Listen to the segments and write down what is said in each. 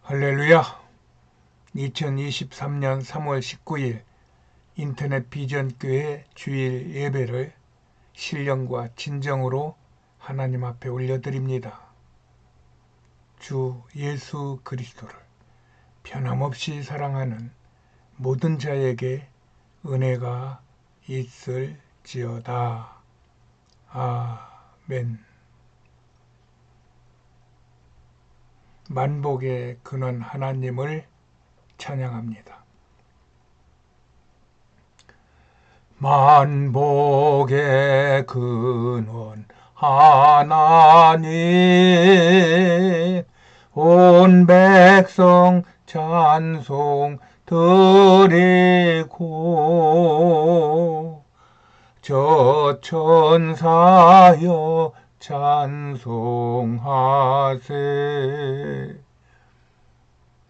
할렐루야! 2023년 3월 19일 인터넷 비전교회 주일 예배를 신령과 진정으로 하나님 앞에 올려드립니다. 주 예수 그리스도를 변함없이 사랑하는 모든 자에게 은혜가 있을지어다. 아멘. 만복의 근원 하나님을 찬양합니다. 만복의 근원 하나님, 온 백성 찬송 드리고, 저 천사여 찬송하세.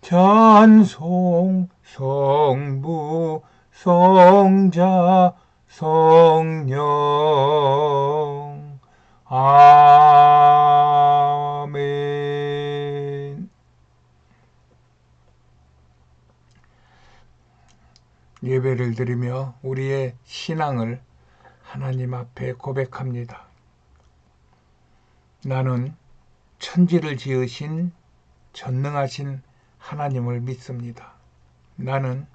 찬송 성부 성자 성령. 아멘. 예배를 드리며 우리의 신앙을 하나님 앞에 고백합니다. 나는 천지를 지으신 전능하신 하나님을 믿습니다. 나는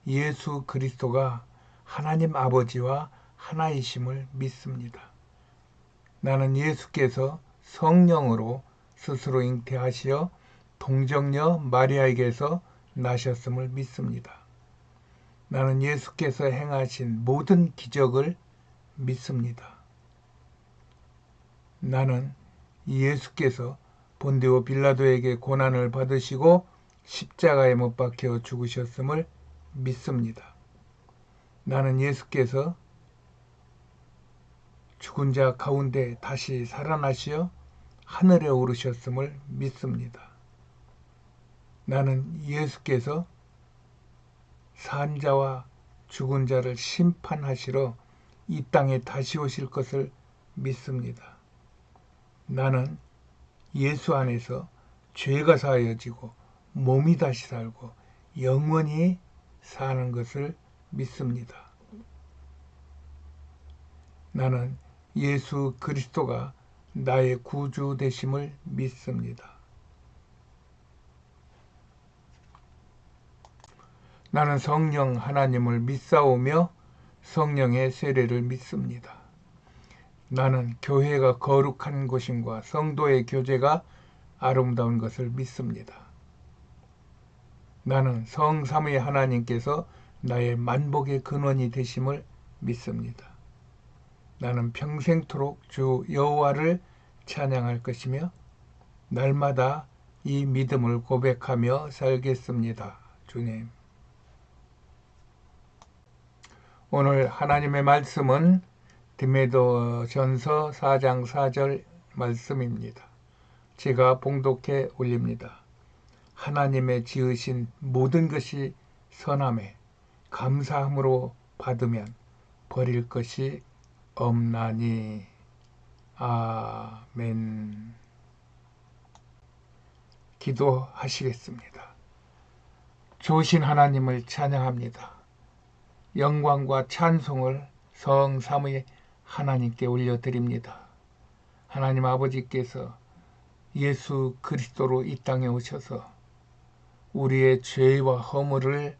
예수 그리스도가 하나님 아버지와 하나이심을 믿습니다. 나는 예수께서 성령으로 스스로 잉태하시어 동정녀 마리아에게서 나셨음을 믿습니다. 나는 예수께서 행하신 모든 기적을 믿습니다. 나는 예수께서 본디오 빌라도에게 고난을 받으시고 십자가에 못 박혀 죽으셨음을 믿습니다. 나는 예수께서 죽은 자 가운데 다시 살아나시어 하늘에 오르셨음을 믿습니다. 나는 예수께서 산 자와 죽은 자를 심판하시러 이 땅에 다시 오실 것을 믿습니다. 나는 예수 안에서 죄가 사하여지고 몸이 다시 살고 영원히 사는 것을 믿습니다. 나는 예수 그리스도가 나의 구주 되심을 믿습니다. 나는 성령 하나님을 믿사오며 성령의 세례를 믿습니다. 나는 교회가 거룩한 곳임과 성도의 교제가 아름다운 것을 믿습니다. 나는 성삼위 하나님께서 나의 만복의 근원이 되심을 믿습니다. 나는 평생토록 주 여호와를 찬양할 것이며 날마다 이 믿음을 고백하며 살겠습니다. 주님. 오늘 하나님의 말씀은 디모데전서 4장 4절 말씀입니다. 제가 봉독해 올립니다. 하나님의 지으신 모든 것이 선함에 감사함으로 받으면 버릴 것이 없나니. 아멘. 기도하시겠습니다. 좋으신 하나님을 찬양합니다. 영광과 찬송을 성삼위 하나님께 올려드립니다. 하나님 아버지께서 예수 그리스도로 이 땅에 오셔서 우리의 죄와 허물을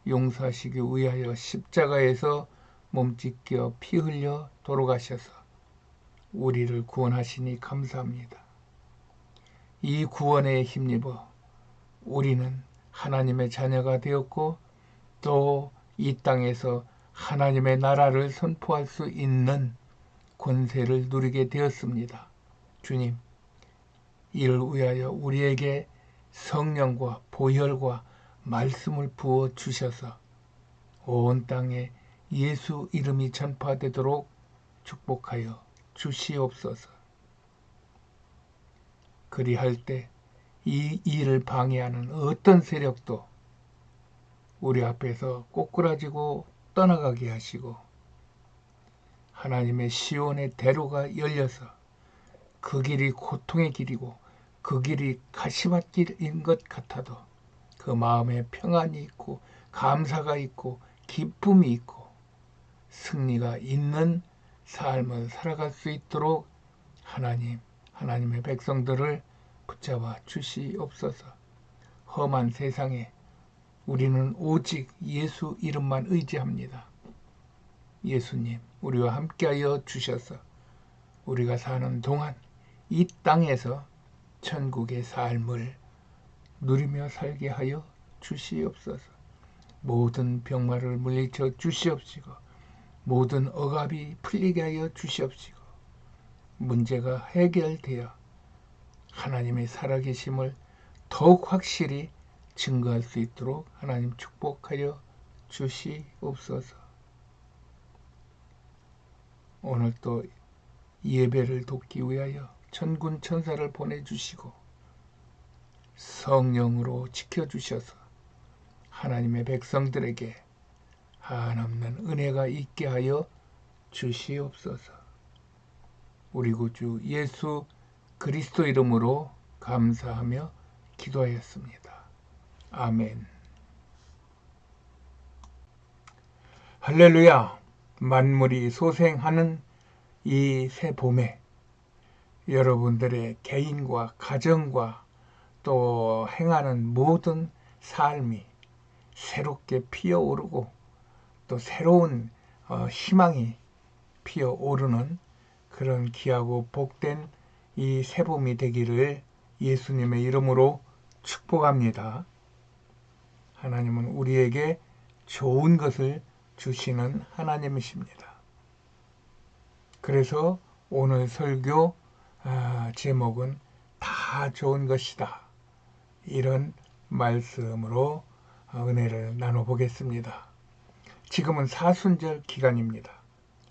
용서하시기 위하여 십자가에서 몸찢겨 피 흘려 돌아가셔서 우리를 구원하시니 감사합니다. 이 구원에 힘입어 우리는 하나님의 자녀가 되었고 또 이 땅에서 하나님의 나라를 선포할 수 있는 권세를 누리게 되었습니다. 주님, 이를 위하여 우리에게 성령과 보혈과 말씀을 부어 주셔서 온 땅에 예수 이름이 전파되도록 축복하여 주시옵소서. 그리할 때 이 일을 방해하는 어떤 세력도 우리 앞에서 꼬꾸라지고 떠나가게 하시고 하나님의 시온의 대로가 열려서 그 길이 고통의 길이고 그 길이 가시밭길인 것 같아도 그 마음에 평안이 있고 감사가 있고 기쁨이 있고 승리가 있는 삶을 살아갈 수 있도록 하나님의 백성들을 붙잡아 주시옵소서. 험한 세상에 우리는 오직 예수 이름만 의지합니다. 예수님, 우리와 함께하여 주셔서 우리가 사는 동안 이 땅에서 천국의 삶을 누리며 살게 하여 주시옵소서. 모든 병마를 물리쳐 주시옵시고 모든 억압이 풀리게 하여 주시옵시고 문제가 해결되어 하나님의 살아계심을 더욱 확실히 증거할 수 있도록 하나님 축복하여 주시옵소서. 오늘 또 예배를 돕기 위하여 천군 천사를 보내주시고 성령으로 지켜주셔서 하나님의 백성들에게 한없는 은혜가 있게 하여 주시옵소서. 우리 구주 예수 그리스도 이름으로 감사하며 기도하였습니다. 아멘. 할렐루야. 만물이 소생하는 이 새 봄에 여러분들의 개인과 가정과 또 행하는 모든 삶이 새롭게 피어오르고 또 새로운 희망이 피어오르는 그런 귀하고 복된 이 새봄이 되기를 예수님의 이름으로 축복합니다. 하나님은 우리에게 좋은 것을 주시는 하나님이십니다. 그래서 오늘 설교 제목은 다 좋은 것이다. 이런 말씀으로 은혜를 나눠보겠습니다. 지금은 사순절 기간입니다.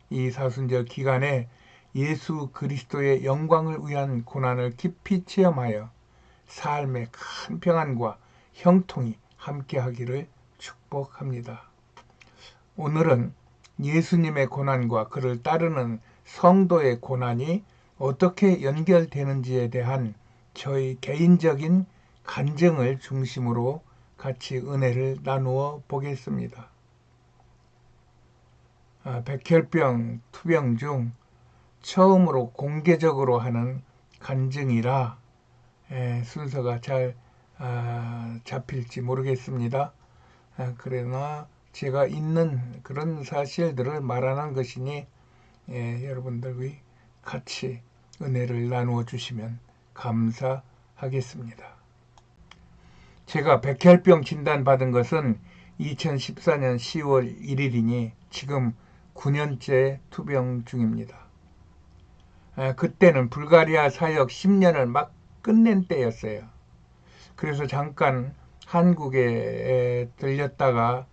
이 사순절 기간에 예수 그리스도의 영광을 위한 고난을 깊이 체험하여 삶의 큰 평안과 형통이 함께하기를 축복합니다. 오늘은 예수님의 고난과 그를 따르는 성도의 고난이 어떻게 연결되는지에 대한 저희 개인적인 간증을 중심으로 같이 은혜를 나누어 보겠습니다. 백혈병 투병 중 처음으로 공개적으로 하는 간증이라 순서가 잘 잡힐지 모르겠습니다. 그러나 제가 있는 그런 사실들을 말하는 것이니 여러분들이 같이 은혜를 나누어 주시면 감사하겠습니다. 제가 백혈병 진단 받은 것은 2014년 10월 1일이니 지금 9년째 투병 중입니다. 그때는 불가리아 사역 10년을 막 끝낸 때였어요. 그래서 잠깐 한국에 들렸다가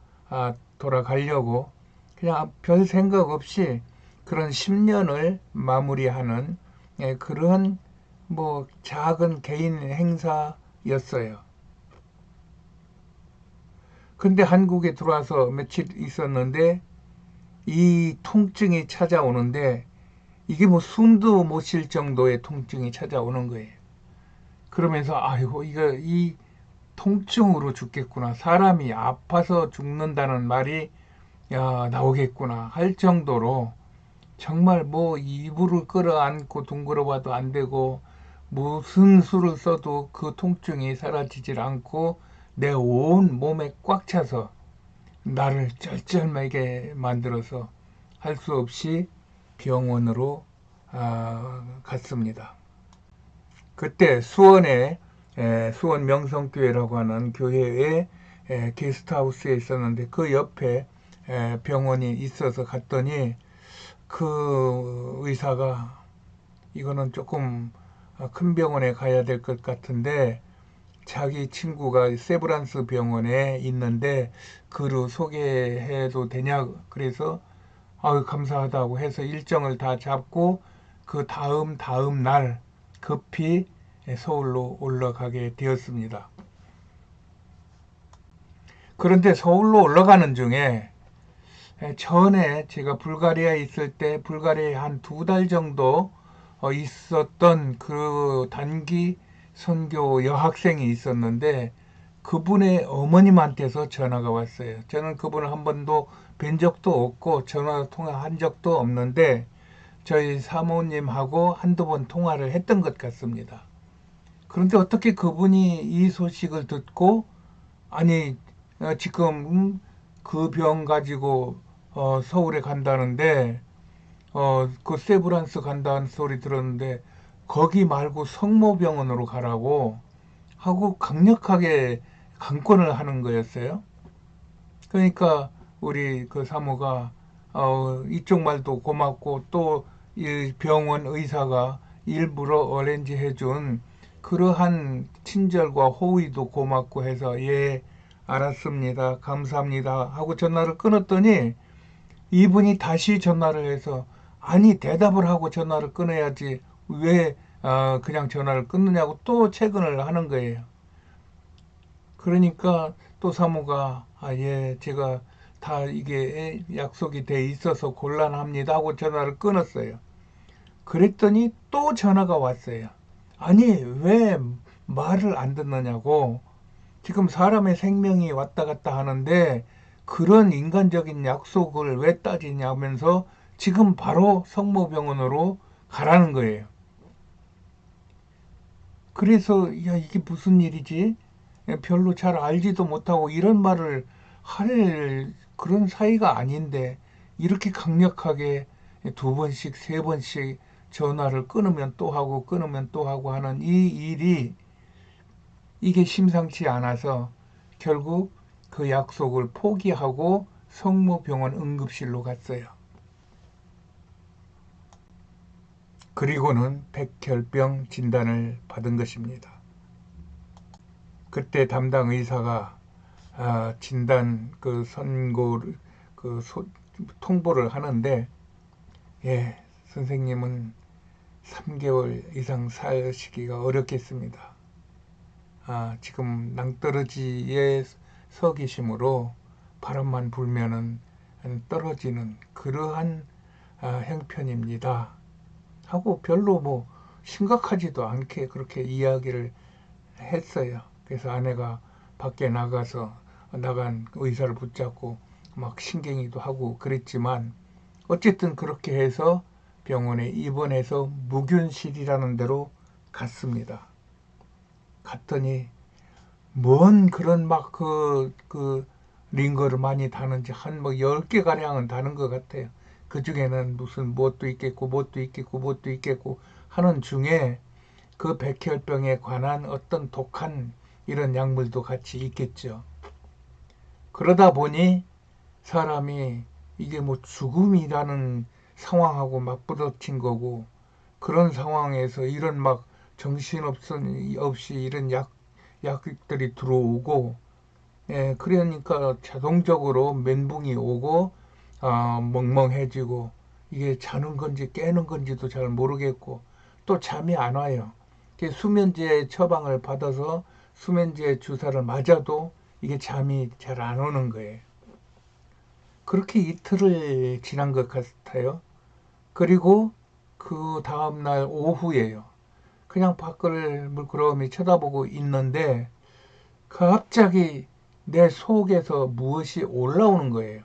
돌아가려고 그냥 별 생각 없이 그런 10년을 마무리하는 그런 작은 개인 행사였어요. 근데 한국에 들어와서 며칠 있었는데 이 통증이 찾아오는데 이게 숨도 못 쉴 정도의 통증이 찾아오는 거예요. 그러면서 아이고 이 통증으로 죽겠구나. 사람이 아파서 죽는다는 말이 나오겠구나 할 정도로 정말 이불을 끌어안고 둥그러봐도 안 되고 무슨 수를 써도 그 통증이 사라지질 않고 내 온 몸에 꽉 차서 나를 쩔쩔매게 만들어서 할 수 없이 병원으로 갔습니다. 그때 수원에 수원 명성교회라고 하는 교회에 게스트하우스에 있었는데 그 옆에 병원이 있어서 갔더니 그 의사가 이거는 조금 큰 병원에 가야 될 것 같은데 자기 친구가 세브란스 병원에 있는데 그로 소개해도 되냐 그래서 감사하다고 해서 일정을 다 잡고 그 다음 날 급히 서울로 올라가게 되었습니다. 그런데 서울로 올라가는 중에 전에 제가 불가리아에 있을 때 불가리아에 한 2달 정도 있었던 그 단기 선교 여학생이 있었는데 그분의 어머님한테서 전화가 왔어요. 저는 그분을 한 번도 뵌 적도 없고 전화 통화한 적도 없는데 저희 사모님하고 한두 번 통화를 했던 것 같습니다. 그런데 어떻게 그분이 이 소식을 듣고 아니 지금 그 병 가지고 서울에 간다는데 그 세브란스 간다는 소리 들었는데 거기 말고 성모병원으로 가라고 하고 강력하게 강권을 하는 거였어요. 그러니까 우리 그 사모가 이쪽 말도 고맙고 또 이 병원 의사가 일부러 어렌지 해준 그러한 친절과 호의도 고맙고 해서 예 알았습니다 감사합니다 하고 전화를 끊었더니 이분이 다시 전화를 해서 아니 대답을 하고 전화를 끊어야지 왜 그냥 전화를 끊느냐고 또 채근을 하는 거예요. 그러니까 또 사모가 예 제가 다 이게 약속이 돼 있어서 곤란합니다 하고 전화를 끊었어요. 그랬더니 또 전화가 왔어요. 아니 왜 말을 안 듣느냐고 지금 사람의 생명이 왔다 갔다 하는데 그런 인간적인 약속을 왜 따지냐면서 지금 바로 성모병원으로 가라는 거예요. 그래서 야 이게 무슨 일이지? 별로 잘 알지도 못하고 이런 말을 할 그런 사이가 아닌데 이렇게 강력하게 두 번씩 세 번씩 전화를 끊으면 또 하고 끊으면 또 하고 하는 이 일이 이게 심상치 않아서 결국 그 약속을 포기하고 성모병원 응급실로 갔어요. 그리고는 백혈병 진단을 받은 것입니다. 그때 담당 의사가 진단 그 선고를 통보를 하는데 예 선생님은 3개월 이상 사시기가 어렵겠습니다. 지금 낭떠러지에 서 계심으로 바람만 불면은 떨어지는 그러한 형편입니다. 하고 별로 뭐 심각하지도 않게 그렇게 이야기를 했어요. 그래서 아내가 밖에 나가서 나간 의사를 붙잡고 막 신경이도 하고 그랬지만 어쨌든 그렇게 해서 병원에 입원해서 무균실이라는 데로 갔습니다. 갔더니 뭔 그런 막 링거를 많이 다는지 한 뭐 10개 가량은 다는 것 같아요. 그 중에는 무슨 뭣도 있겠고 뭣도 있겠고 뭣도 있겠고 하는 중에 그 백혈병에 관한 어떤 독한 이런 약물도 같이 있겠죠. 그러다 보니 사람이 이게 뭐 죽음이라는 상황하고 맞부딪힌 거고 그런 상황에서 이런 막 정신없이 이런 약들이 들어오고 예, 그러니까 자동적으로 멘붕이 오고 멍멍해지고 이게 자는 건지 깨는 건지도 잘 모르겠고 또 잠이 안 와요. 수면제 처방을 받아서 수면제 주사를 맞아도 이게 잠이 잘 안 오는 거예요. 그렇게 이틀을 지난 것 같아요. 그리고 그 다음날 오후에요. 그냥 밖을 물끄러미 쳐다보고 있는데 갑자기 내 속에서 무엇이 올라오는 거예요.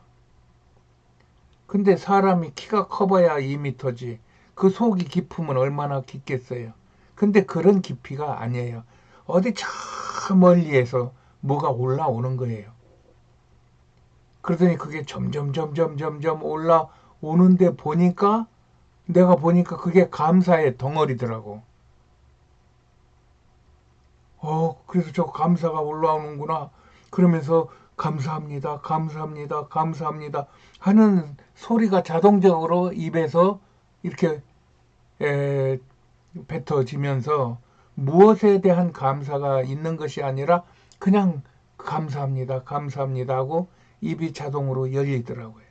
근데 사람이 키가 커봐야 2미터지. 그 속이 깊으면 얼마나 깊겠어요. 근데 그런 깊이가 아니에요. 어디 저 멀리에서 뭐가 올라오는 거예요. 그러더니 그게 점점 올라오는데 보니까 내가 보니까 그게 감사의 덩어리더라고. 그래서 저 감사가 올라오는구나. 그러면서 감사합니다, 감사합니다, 감사합니다 하는 소리가 자동적으로 입에서 이렇게 에, 뱉어지면서 무엇에 대한 감사가 있는 것이 아니라 그냥 감사합니다, 감사합니다 하고 입이 자동으로 열리더라고요.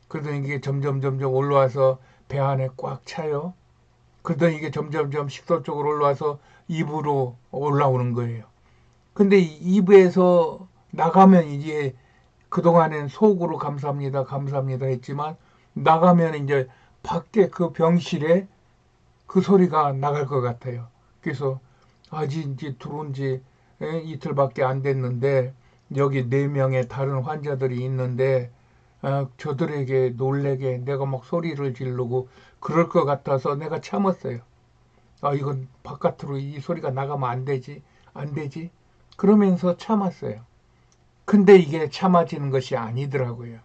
그러더니 이게 점점 올라와서 배 안에 꽉 차요. 그러더니 이게 점점 식도 쪽으로 올라와서 입으로 올라오는 거예요. 근데 입에서 나가면 이제 그동안엔 속으로 감사합니다, 감사합니다 했지만 나가면 이제 밖에 그 병실에 그 소리가 나갈 것 같아요. 그래서 아직 이제 들어온 지 이틀밖에 안 됐는데 여기 4명의 다른 환자들이 있는데 저들에게 놀래게 내가 막 소리를 지르고 그럴 것 같아서 내가 참았어요. 이건 바깥으로 이 소리가 나가면 안 되지, 안 되지. 그러면서 참았어요. 근데 이게 참아지는 것이 아니더라고요.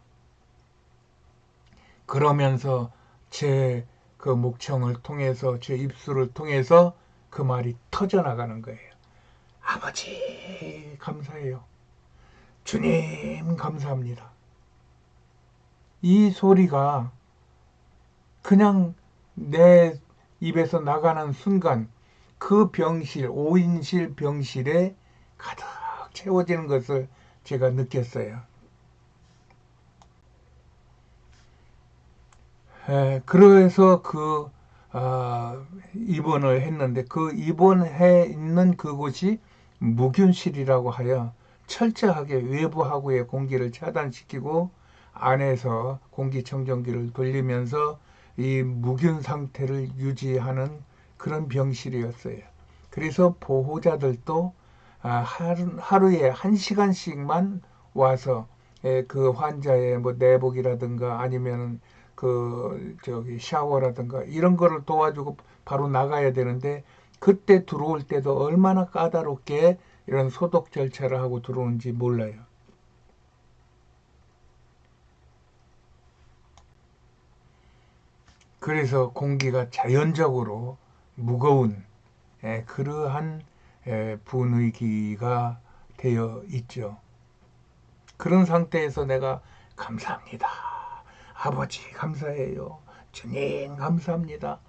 그러면서 제 그 목청을 통해서, 제 입술을 통해서 그 말이 터져나가는 거예요. 아버지, 감사해요. 주님, 감사합니다. 이 소리가 그냥 내 입에서 나가는 순간 그 병실, 5인실 병실에 가득 채워지는 것을 제가 느꼈어요. 그래서 입원을 했는데 그 입원해 있는 그곳이 무균실이라고 하여 철저하게 외부하고의 공기를 차단시키고 안에서 공기청정기를 돌리면서 이 무균 상태를 유지하는 그런 병실이었어요. 그래서 보호자들도 하루에 1시간씩만 와서 그 환자의 뭐 내복이라든가 아니면 그 저기 샤워라든가 이런 거를 도와주고 바로 나가야 되는데 그때 들어올 때도 얼마나 까다롭게 이런 소독 절차를 하고 들어오는지 몰라요. 그래서 공기가 자연적으로 무거운 그러한 분위기가 되어 있죠. 그런 상태에서 내가 감사합니다. 아버지 감사해요. 주님 감사합니다.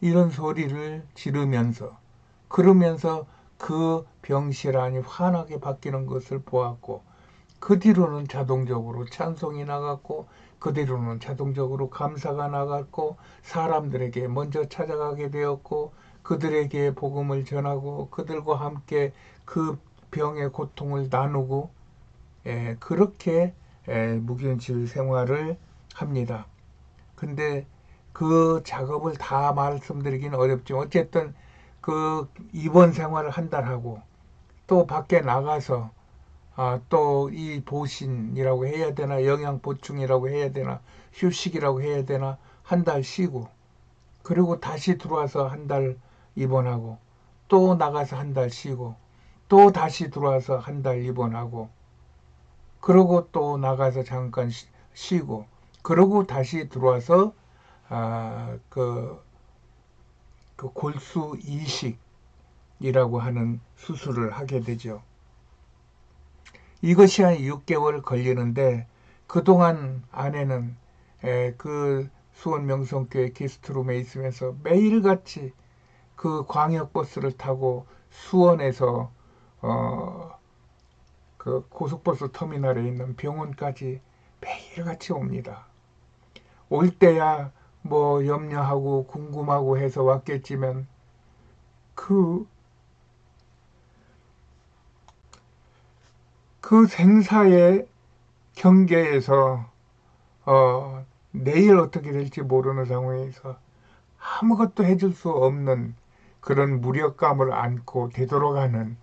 이런 소리를 지르면서 그러면서 그 병실 안이 환하게 바뀌는 것을 보았고 그 뒤로는 자동적으로 찬송이 나갔고 그 뒤로는 자동적으로 감사가 나갔고 사람들에게 먼저 찾아가게 되었고 그들에게 복음을 전하고 그들과 함께 그 병의 고통을 나누고 그렇게 무균실 생활을 합니다. 근데 그 작업을 다 말씀드리기는 어렵지만 어쨌든 그 입원 생활을 한 달 하고 또 밖에 나가서 또 이 보신이라고 해야 되나 영양 보충이라고 해야 되나 휴식이라고 해야 되나 한 달 쉬고 그리고 다시 들어와서 한 달 입원하고 또 나가서 한 달 쉬고 또 다시 들어와서 한 달 입원하고 그러고 또 나가서 잠깐 쉬고 그러고 다시 들어와서 아, 그, 그 골수 이식이라고 하는 수술을 하게 되죠. 이것이 한 6개월 걸리는데 그동안 아내는 그 수원 명성교회 게스트룸에 있으면서 매일같이 그 광역버스를 타고 수원에서 어, 그 고속버스 터미널에 있는 병원까지 매일같이 옵니다. 올 때야 뭐 염려하고 궁금하고 해서 왔겠지만 그, 그 생사의 경계에서 내일 어떻게 될지 모르는 상황에서 아무것도 해줄 수 없는 그런 무력감을 안고 되돌아가는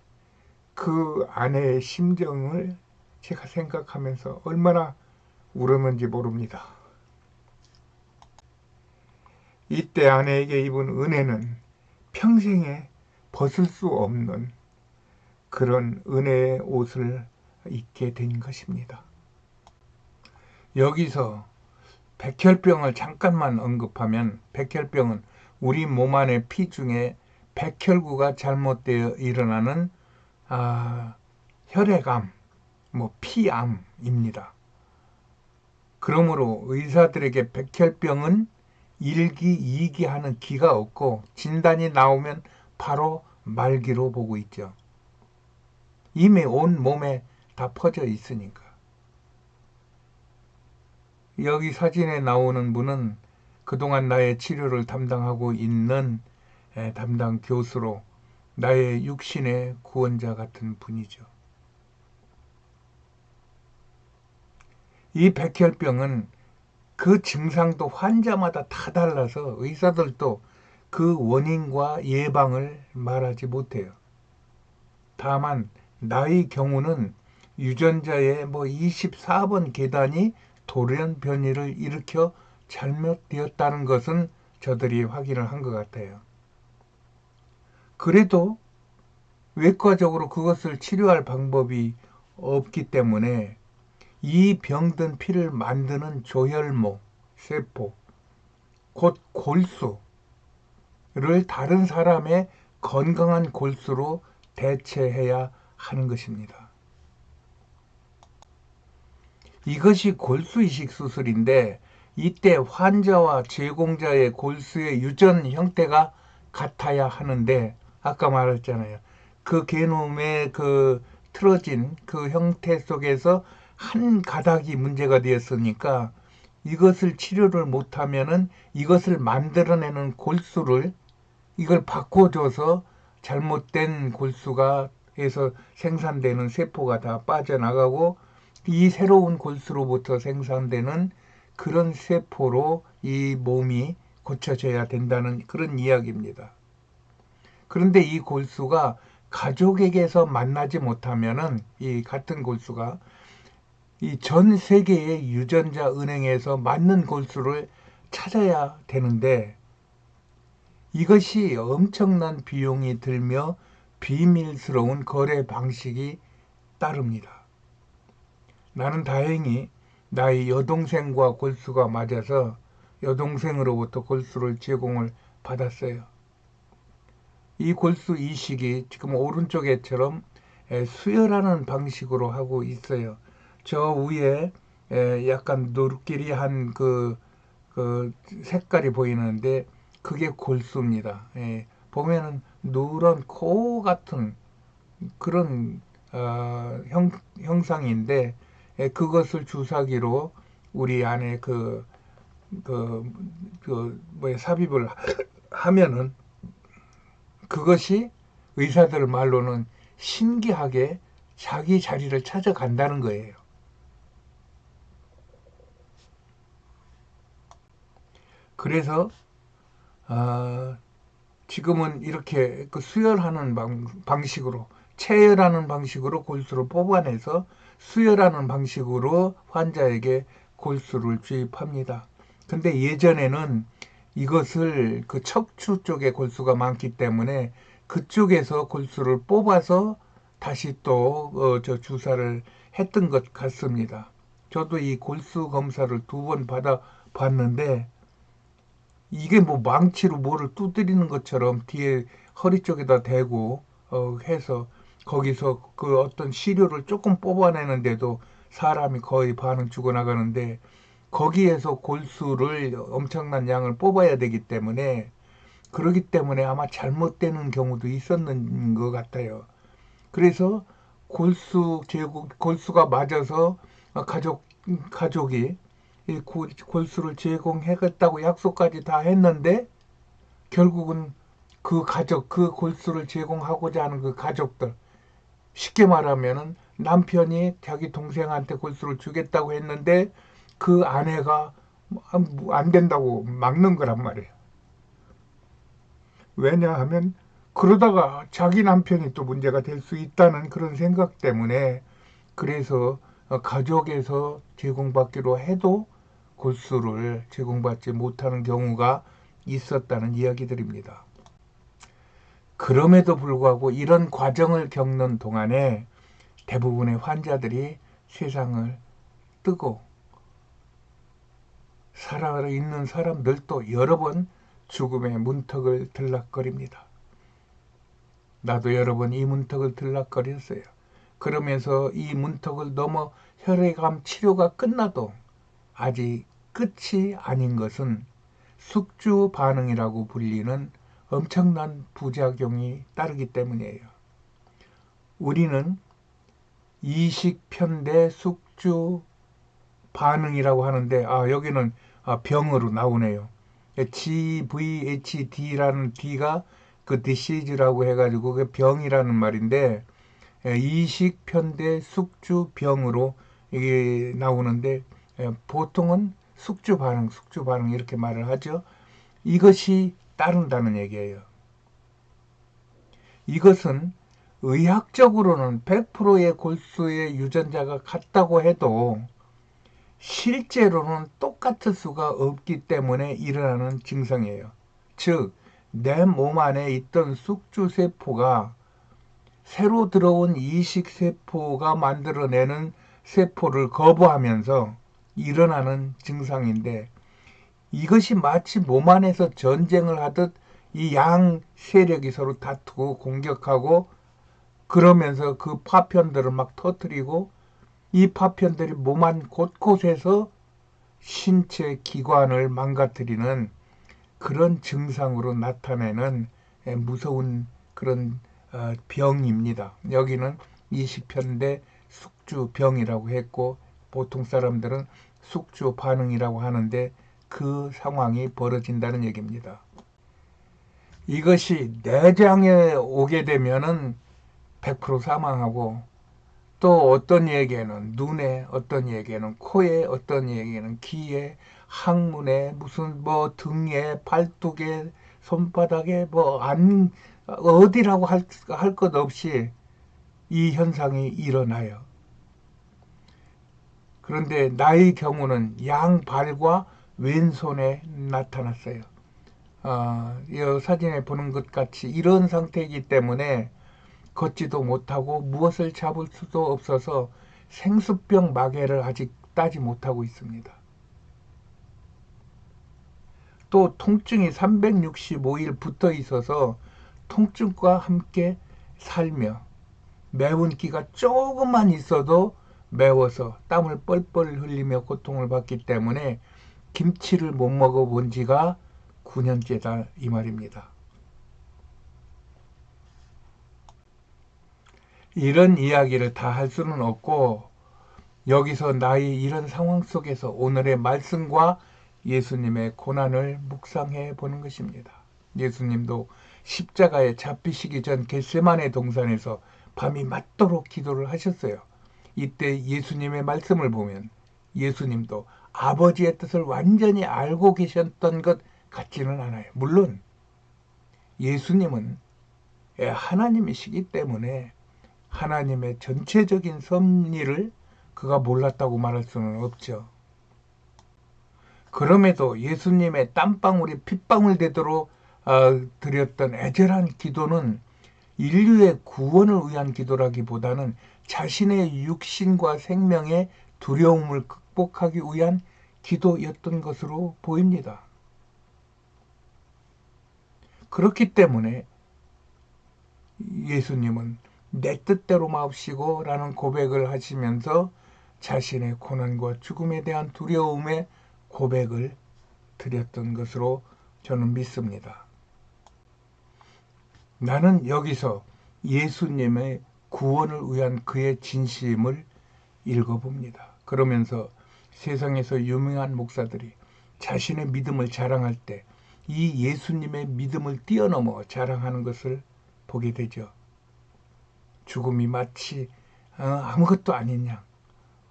그 아내의 심정을 제가 생각하면서 얼마나 울었는지 모릅니다. 이때 아내에게 입은 은혜는 평생에 벗을 수 없는 그런 은혜의 옷을 입게 된 것입니다. 여기서 백혈병을 잠깐만 언급하면 백혈병은 우리 몸 안의 피 중에 백혈구가 잘못되어 일어나는 혈액암, 뭐 피암입니다. 그러므로 의사들에게 백혈병은 1기, 2기 하는 기가 없고 진단이 나오면 바로 말기로 보고 있죠. 이미 온 몸에 다 퍼져 있으니까. 여기 사진에 나오는 분은 그동안 나의 치료를 담당하고 있는 담당 교수로 나의 육신의 구원자 같은 분이죠. 이 백혈병은 그 증상도 환자마다 다 달라서 의사들도 그 원인과 예방을 말하지 못해요. 다만 나의 경우는 유전자의 24번 계단이 돌연변이를 일으켜 잘못되었다는 것은 저들이 확인을 한 것 같아요. 그래도 외과적으로 그것을 치료할 방법이 없기 때문에 이 병든 피를 만드는 조혈모, 세포, 곧 골수를 다른 사람의 건강한 골수로 대체해야 하는 것입니다. 이것이 골수이식 수술인데 이때 환자와 제공자의 골수의 유전 형태가 같아야 하는데 아까 말했잖아요. 그 게놈의 틀어진 그 형태 속에서 한 가닥이 문제가 되었으니까 이것을 치료를 못하면은 이것을 만들어내는 골수를 이걸 바꿔줘서 잘못된 골수가 해서 생산되는 세포가 다 빠져나가고 이 새로운 골수로부터 생산되는 그런 세포로 이 몸이 고쳐져야 된다는 그런 이야기입니다. 그런데 이 골수가 가족에게서 만나지 못하면은 이 같은 골수가 이 전 세계의 유전자 은행에서 맞는 골수를 찾아야 되는데 이것이 엄청난 비용이 들며 비밀스러운 거래 방식이 따릅니다. 나는 다행히 나의 여동생과 골수가 맞아서 여동생으로부터 골수를 제공을 받았어요. 이 골수 이식이 지금 오른쪽에처럼 수혈하는 방식으로 하고 있어요. 저 위에 약간 노릇끼리한 그 색깔이 보이는데 그게 골수입니다. 보면은 누런 코 같은 그런 형상인데 그것을 주사기로 우리 안에 삽입을 하면은 그것이 의사들 말로는 신기하게 자기 자리를 찾아간다는 거예요. 그래서 지금은 이렇게 수혈하는 방식으로 체열하는 방식으로 골수를 뽑아내서 수혈하는 방식으로 환자에게 골수를 주입합니다. 근데 예전에는 이것을 그 척추 쪽에 골수가 많기 때문에 그쪽에서 골수를 뽑아서 다시 또 저 주사를 했던 것 같습니다. 저도 이 골수 검사를 2번 받아 봤는데 이게 망치로 뭐를 두드리는 것처럼 뒤에 허리 쪽에다 대고 해서 거기서 그 어떤 시료를 조금 뽑아내는데도 사람이 거의 반은 죽어나가는데 거기에서 골수를 엄청난 양을 뽑아야 되기 때문에 그러기 때문에 아마 잘못되는 경우도 있었는 것 같아요. 그래서 골수가 맞아서 가족이 이 골수를 제공하겠다고 약속까지 다 했는데 결국은 그 골수를 제공하고자 하는 그 가족들, 쉽게 말하면은 남편이 자기 동생한테 골수를 주겠다고 했는데 그 아내가 안 된다고 막는 거란 말이에요. 왜냐하면 그러다가 자기 남편이 또 문제가 될 수 있다는 그런 생각 때문에 그래서 가족에서 제공받기로 해도 골수를 제공받지 못하는 경우가 있었다는 이야기들입니다. 그럼에도 불구하고 이런 과정을 겪는 동안에 대부분의 환자들이 세상을 뜨고 살아있는 사람들도 여러 번 죽음의 문턱을 들락거립니다. 나도 여러 번 이 문턱을 들락거렸어요. 그러면서 이 문턱을 넘어 혈액암 치료가 끝나도 아직 끝이 아닌 것은 숙주 반응이라고 불리는 엄청난 부작용이 따르기 때문이에요. 우리는 이식편대 숙주 반응이라고 하는데 여기는 병으로 나오네요. GVHD라는 D가 그 disease라고 해가지고 그 병이라는 말인데 이식편대 숙주병으로 이게 나오는데 보통은 숙주 반응 이렇게 말을 하죠. 이것이 따른다는 얘기예요. 이것은 의학적으로는 100%의 골수의 유전자가 같다고 해도 실제로는 똑같을 수가 없기 때문에 일어나는 증상이에요. 즉, 내 몸 안에 있던 숙주세포가 새로 들어온 이식세포가 만들어내는 세포를 거부하면서 일어나는 증상인데, 이것이 마치 몸 안에서 전쟁을 하듯 이 양 세력이 서로 다투고 공격하고 그러면서 그 파편들을 막 터뜨리고 이 파편들이 몸 안 곳곳에서 신체 기관을 망가뜨리는 그런 증상으로 나타내는 무서운 그런 병입니다. 여기는 20편대 숙주병이라고 했고 보통 사람들은 숙주 반응이라고 하는데 그 상황이 벌어진다는 얘기입니다. 이것이 내장에 오게 되면은 100% 사망하고 또 어떤 얘기에는 눈에, 어떤 얘기에는 코에, 어떤 얘기에는 귀에, 항문에, 무슨 뭐 등에, 팔뚝에, 손바닥에 뭐 안 어디라고 할 것 없이 이 현상이 일어나요. 그런데 나의 경우는 양발과 왼손에 나타났어요. 이 사진에 보는 것 같이 이런 상태이기 때문에 걷지도 못하고 무엇을 잡을 수도 없어서 생수병 마개를 아직 따지 못하고 있습니다. 또 통증이 365일 붙어 있어서 통증과 함께 살며 매운 기가 조금만 있어도 매워서 땀을 뻘뻘 흘리며 고통을 받기 때문에 김치를 못 먹어본 지가 9년째다 이 말입니다. 이런 이야기를 다 할 수는 없고 여기서 나의 이런 상황 속에서 오늘의 말씀과 예수님의 고난을 묵상해 보는 것입니다. 예수님도 십자가에 잡히시기 전 겟세마네 동산에서 밤이 맞도록 기도를 하셨어요. 이때 예수님의 말씀을 보면 예수님도 아버지의 뜻을 완전히 알고 계셨던 것 같지는 않아요. 물론 예수님은 하나님이시기 때문에 하나님의 전체적인 섭리를 그가 몰랐다고 말할 수는 없죠. 그럼에도 예수님의 땀방울이 핏방울 되도록 드렸던 애절한 기도는 인류의 구원을 위한 기도라기보다는 자신의 육신과 생명의 두려움을 극복하기 위한 기도였던 것으로 보입니다. 그렇기 때문에 예수님은 내 뜻대로 마옵시고 라는 고백을 하시면서 자신의 고난과 죽음에 대한 두려움의 고백을 드렸던 것으로 저는 믿습니다. 나는 여기서 예수님의 구원을 위한 그의 진심을 읽어봅니다. 그러면서 세상에서 유명한 목사들이 자신의 믿음을 자랑할 때 이 예수님의 믿음을 뛰어넘어 자랑하는 것을 보게 되죠. 죽음이 마치 아무것도 아닌 양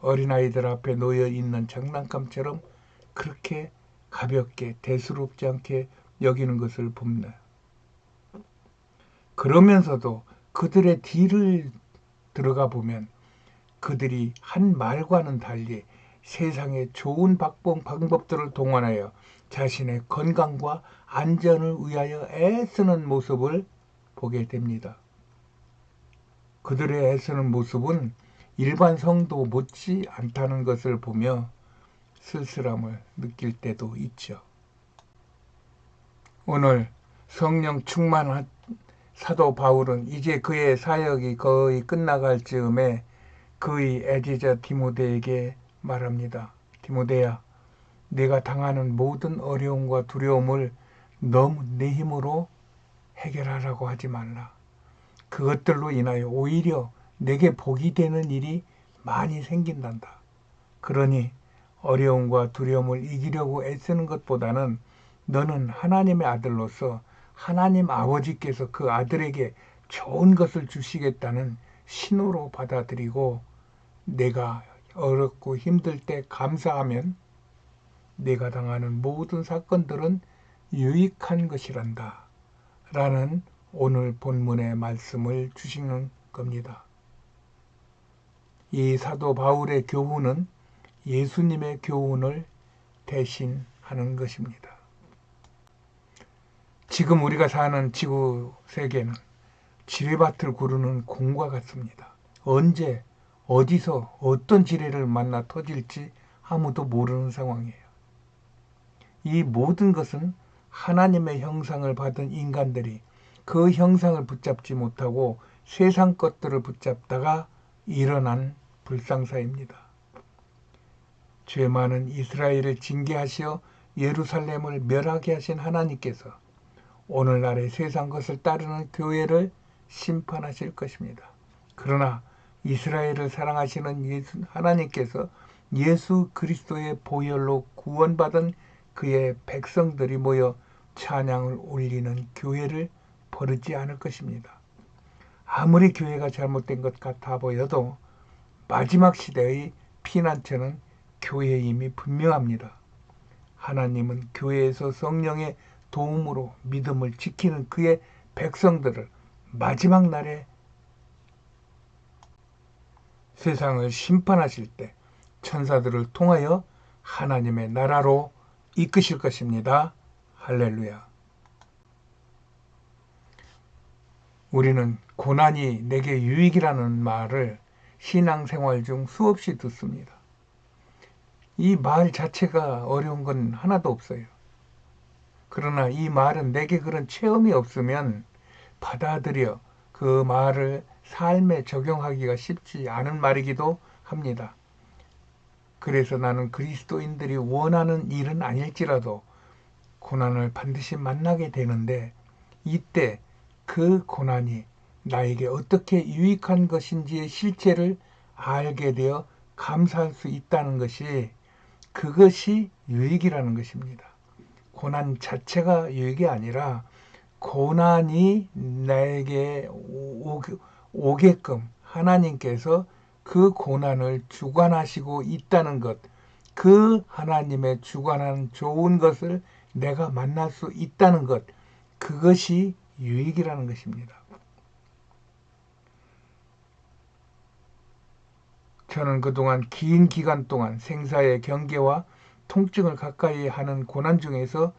어린아이들 앞에 놓여 있는 장난감처럼 그렇게 가볍게 대수롭지 않게 여기는 것을 봅니다. 그러면서도 그들의 뒤를 들어가 보면 그들이 한 말과는 달리 세상의 좋은 방법들을 동원하여 자신의 건강과 안전을 위하여 애쓰는 모습을 보게 됩니다. 그들의 애쓰는 모습은 일반 성도 못지 않다는 것을 보며 쓸쓸함을 느낄 때도 있죠. 오늘 성령 충만한 사도 바울은 이제 그의 사역이 거의 끝나갈 즈음에 그의 애지자 디모데에게 말합니다. 디모데야, 내가 당하는 모든 어려움과 두려움을 너무 내 힘으로 해결하라고 하지 말라. 그것들로 인하여 오히려 내게 복이 되는 일이 많이 생긴단다. 그러니 어려움과 두려움을 이기려고 애쓰는 것보다는 너는 하나님의 아들로서 하나님 아버지께서 그 아들에게 좋은 것을 주시겠다는 신호로 받아들이고 내가 어렵고 힘들 때 감사하면 내가 당하는 모든 사건들은 유익한 것이란다 라는 오늘 본문의 말씀을 주시는 겁니다. 이 사도 바울의 교훈은 예수님의 교훈을 대신하는 것입니다. 지금 우리가 사는 지구 세계는 지뢰밭을 구르는 공과 같습니다. 언제 어디서 어떤 지뢰를 만나 터질지 아무도 모르는 상황이에요. 이 모든 것은 하나님의 형상을 받은 인간들이 그 형상을 붙잡지 못하고 세상 것들을 붙잡다가 일어난 불상사입니다. 죄 많은 이스라엘을 징계하시어 예루살렘을 멸하게 하신 하나님께서 오늘날의 세상 것을 따르는 교회를 심판하실 것입니다. 그러나 이스라엘을 사랑하시는 하나님께서 예수 그리스도의 보혈로 구원받은 그의 백성들이 모여 찬양을 올리는 교회를 버리지 않을 것입니다. 아무리 교회가 잘못된 것 같아 보여도 마지막 시대의 피난처는 교회임이 분명합니다. 하나님은 교회에서 성령의 도움으로 믿음을 지키는 그의 백성들을 마지막 날에 세상을 심판하실 때 천사들을 통하여 하나님의 나라로 이끄실 것입니다. 할렐루야. 우리는 고난이 내게 유익이라는 말을 신앙생활 중 수없이 듣습니다. 이 말 자체가 어려운 건 하나도 없어요. 그러나 이 말은 내게 그런 체험이 없으면 받아들여 그 말을 삶에 적용하기가 쉽지 않은 말이기도 합니다. 그래서 나는 그리스도인들이 원하는 일은 아닐지라도 고난을 반드시 만나게 되는데 이때 그 고난이 나에게 어떻게 유익한 것인지의 실체를 알게 되어 감사할 수 있다는 것이 그것이 유익이라는 것입니다. 고난 자체가 유익이 아니라 고난이 나에게 오게끔 하나님께서 그 고난을 주관하시고 있다는 것, 그 하나님의 주관하는 좋은 것을 내가 만날 수 있다는 것, 그것이 유익이라는 것입니다. 저는 그동안 긴 기간 동안 생사의 경계와 통증을 가까이 하는 고난 중에서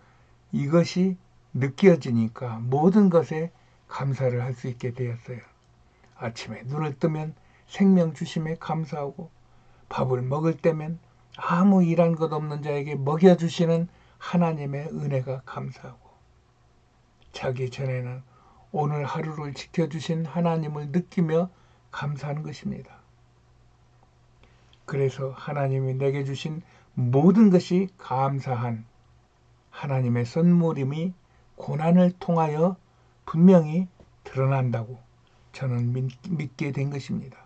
이것이 느껴지니까 모든 것에 감사를 할 수 있게 되었어요. 아침에 눈을 뜨면 생명 주심에 감사하고 밥을 먹을 때면 아무 일한 것 없는 자에게 먹여주시는 하나님의 은혜가 감사하고 자기 전에는 오늘 하루를 지켜주신 하나님을 느끼며 감사하는 것입니다. 그래서 하나님이 내게 주신 모든 것이 감사한 하나님의 선물임이 고난을 통하여 분명히 드러난다고 저는 믿게 된 것입니다.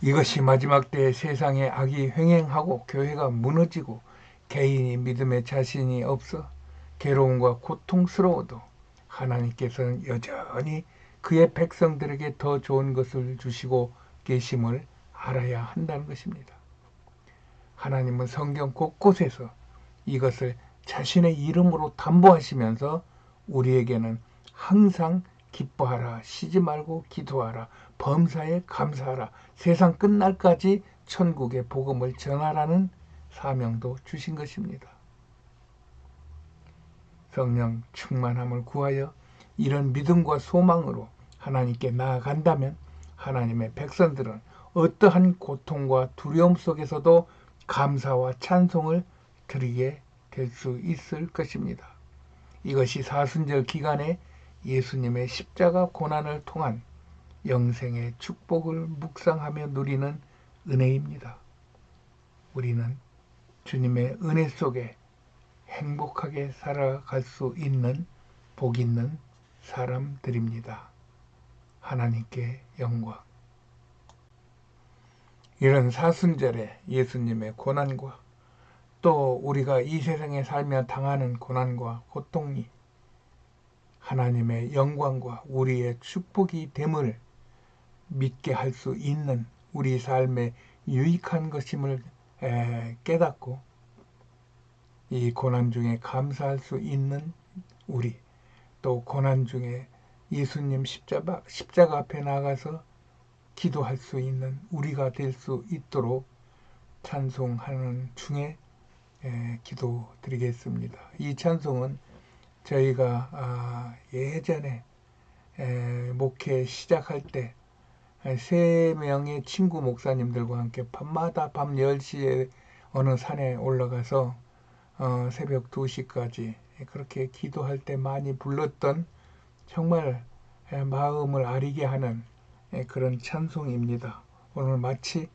이것이 마지막 때에 세상에 악이 횡행하고 교회가 무너지고 개인이 믿음에 자신이 없어 괴로움과 고통스러워도 하나님께서는 여전히 그의 백성들에게 더 좋은 것을 주시고 계심을 알아야 한다는 것입니다. 하나님은 성경 곳곳에서 이것을 자신의 이름으로 담보하시면서 우리에게는 항상 기뻐하라, 쉬지 말고 기도하라, 범사에 감사하라, 세상 끝날까지 천국의 복음을 전하라는 사명도 주신 것입니다. 성령 충만함을 구하여 이런 믿음과 소망으로 하나님께 나아간다면 하나님의 백성들은 어떠한 고통과 두려움 속에서도 감사와 찬송을 드리게 될 수 있을 것입니다. 이것이 사순절 기간에 예수님의 십자가 고난을 통한 영생의 축복을 묵상하며 누리는 은혜입니다. 우리는 주님의 은혜 속에 행복하게 살아갈 수 있는 복 있는 사람들입니다. 하나님께 영광. 이런 사순절에 예수님의 고난과 또 우리가 이 세상에 살며 당하는 고난과 고통이 하나님의 영광과 우리의 축복이 됨을 믿게 할 수 있는 우리 삶의 유익한 것임을 깨닫고 이 고난 중에 감사할 수 있는 우리, 또 고난 중에 예수님 십자가 앞에 나가서 기도할 수 있는 우리가 될 수 있도록 찬송하는 중에 기도드리겠습니다. 이 찬송은 저희가 예전에 목회 시작할 때 3명의 친구 목사님들과 함께 밤마다 밤 10시에 어느 산에 올라가서 새벽 2시까지 그렇게 기도할 때 많이 불렀던 정말 마음을 아리게 하는 그런 찬송입니다. 오늘 마치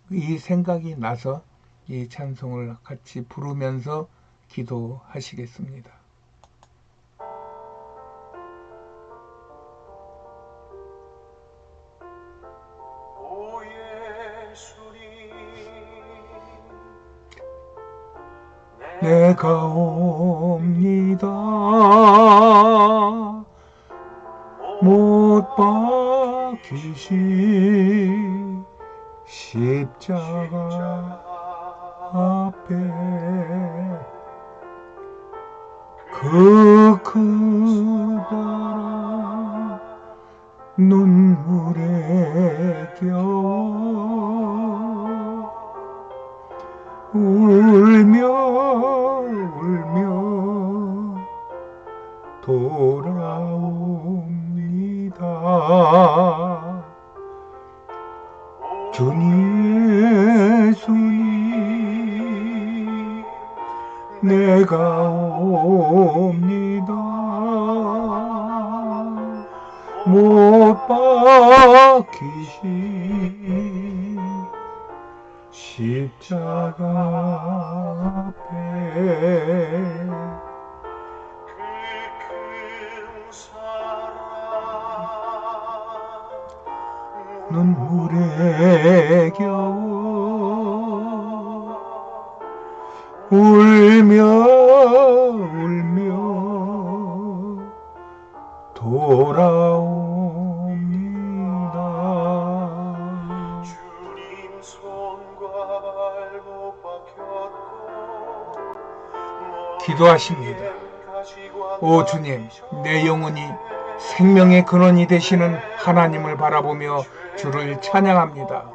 이 생각이 나서 이 찬송을 같이 부르면서 기도하시겠습니다. 오 예수님, 내가 옵니다. 못 박히신 십자가 앞에 그 크다란 눈물에 겨워 울며 돌아옵니다. 주님 예수님, 내가 옵니다. 못 박히신 십자가 앞에 그 큰 사랑 눈물에 겨워 울며 돌아옵니다. 주님 손과 발 못 박혔고 기도하십니다. 오 주님, 내 영혼이 생명의 근원이 되시는 하나님을 바라보며 주를 찬양합니다.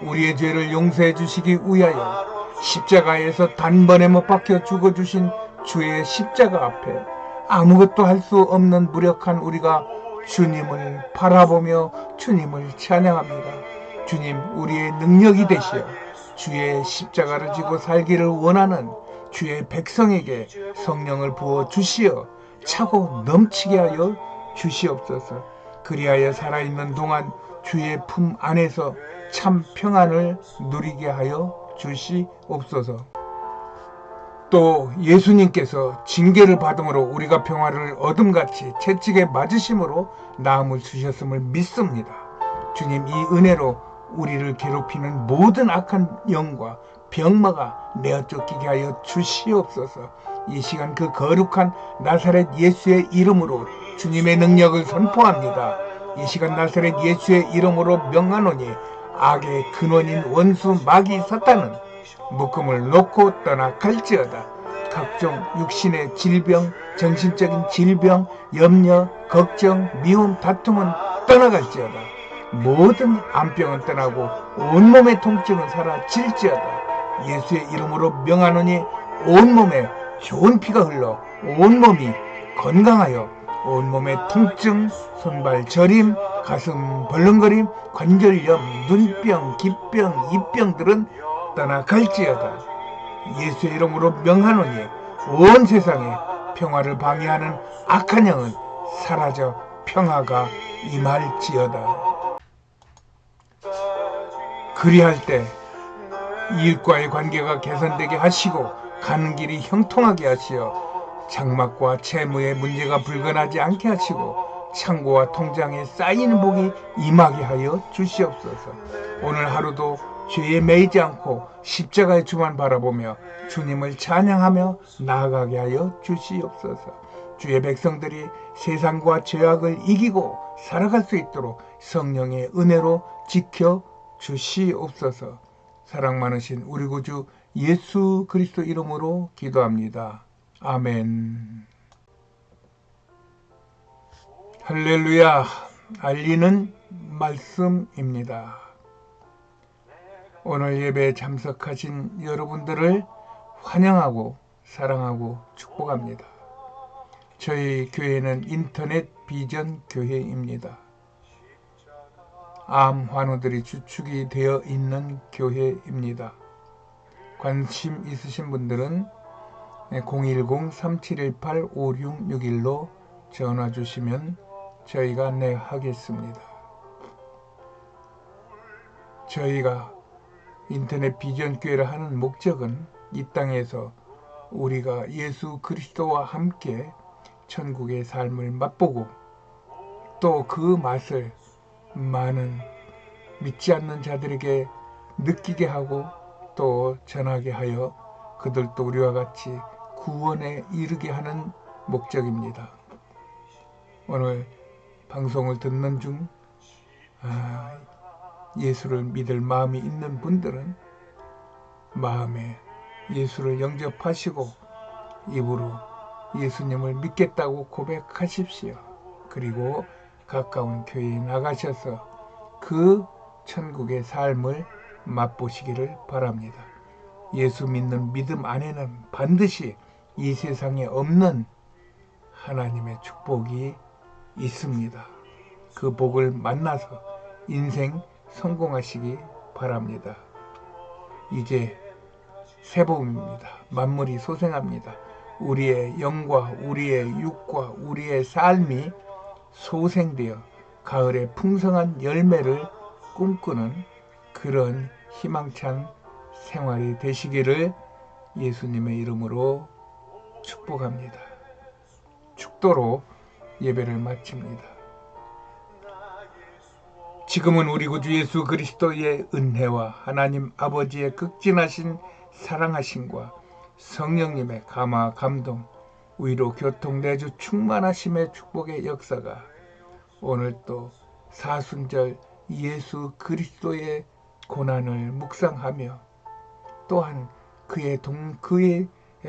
우리의 죄를 용서해 주시기 위하여 십자가에서 단번에 못 박혀 죽어주신 주의 십자가 앞에 아무것도 할 수 없는 무력한 우리가 주님을 바라보며 주님을 찬양합니다. 주님, 우리의 능력이 되시어 주의 십자가를 지고 살기를 원하는 주의 백성에게 성령을 부어 주시어 차고 넘치게 하여 주시옵소서. 그리하여 살아있는 동안 주의 품 안에서 참 평안을 누리게 하여 주시옵소서. 또 예수님께서 징계를 받음으로 우리가 평화를 얻음같이 채찍에 맞으심으로 나음을 주셨음을 믿습니다. 주님, 이 은혜로 우리를 괴롭히는 모든 악한 영과 병마가 내어 쫓기게 하여 주시옵소서. 이 시간 그 거룩한 나사렛 예수의 이름으로 주님의 능력을 선포합니다. 이 시간 나사렛 예수의 이름으로 명하노니 악의 근원인 원수 마귀 사탄은 묶음을 놓고 떠나갈지어다. 각종 육신의 질병, 정신적인 질병, 염려, 걱정, 미움, 다툼은 떠나갈지어다. 모든 암병은 떠나고 온몸의 통증은 사라질지어다. 예수의 이름으로 명하노니 온몸에 좋은 피가 흘러 온몸이 건강하여 온몸의 통증, 손발 저림, 가슴 벌렁거림, 관절염, 눈병, 기병, 이병들은 떠나갈지어다. 예수의 이름으로 명하노니 온 세상에 평화를 방해하는 악한 영은 사라져 평화가 임할지어다. 그리할 때 이웃과의 관계가 개선되게 하시고 가는 길이 형통하게 하시어 장막과 채무의 문제가 불건하지 않게 하시고 창고와 통장에 쌓이는 복이 임하게 하여 주시옵소서. 오늘 하루도 죄에 매이지 않고 십자가의 주만 바라보며 주님을 찬양하며 나아가게 하여 주시옵소서. 주의 백성들이 세상과 죄악을 이기고 살아갈 수 있도록 성령의 은혜로 지켜 주시옵소서. 사랑 많으신 우리 구주 예수 그리스도 이름으로 기도합니다. 아멘. 할렐루야. 알리는 말씀입니다. 오늘 예배에 참석하신 여러분들을 환영하고 사랑하고 축복합니다. 저희 교회는 인터넷 비전 교회입니다. 암 환우들이 주축이 되어 있는 교회입니다. 관심 있으신 분들은 010-3718-5661로 전화 주시면 저희가 안내하겠습니다. 저희가 인터넷 비전 교회를 하는 목적은 이 땅에서 우리가 예수 그리스도와 함께 천국의 삶을 맛보고 또 그 맛을 많은 믿지 않는 자들에게 느끼게 하고 또 전하게 하여 그들도 우리와 같이 구원에 이르게 하는 목적입니다. 오늘 방송을 듣는 중 예수를 믿을 마음이 있는 분들은 마음에 예수를 영접하시고 입으로 예수님을 믿겠다고 고백하십시오. 그리고 가까운 교회에 나가셔서 그 천국의 삶을 맛보시기를 바랍니다. 예수 믿는 믿음 안에는 반드시 이 세상에 없는 하나님의 축복이 있습니다. 그 복을 만나서 인생 성공하시기 바랍니다. 이제 새봄입니다. 만물이 소생합니다. 우리의 영과 우리의 육과 우리의 삶이 소생되어 가을의 풍성한 열매를 꿈꾸는 그런 희망찬 생활이 되시기를 예수님의 이름으로 축복합니다. 축도로 예배를 마칩니다. 지금은 우리 구주 예수 그리스도의 은혜와 하나님 아버지의 극진하신 사랑하심과 성령님의 감화 감동 위로 교통 내주 충만하심의 축복의 역사가 오늘 또 사순절 예수 그리스도의 고난을 묵상하며 또한 그의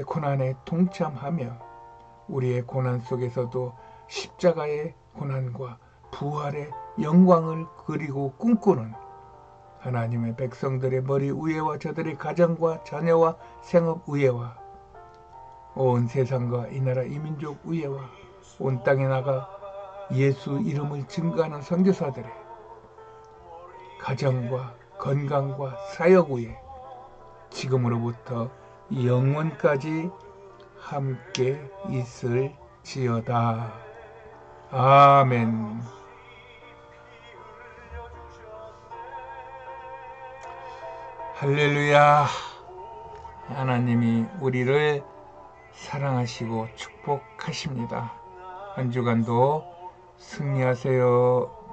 고난에 동참하며 우리의 고난 속에서도 십자가의 고난과 부활의 영광을 그리고 꿈꾸는 하나님의 백성들의 머리 위에와 저들의 가정과 자녀와 생업 위에와 온 세상과 이 나라 이 민족 위에와 온 땅에 나가 예수 이름을 증거하는 선교사들의 가정과 건강과 사역 위에 지금으로부터 영원까지 함께 있을지어다. 아멘. 할렐루야. 하나님이 우리를 사랑하시고 축복하십니다. 한 주간도 승리하세요.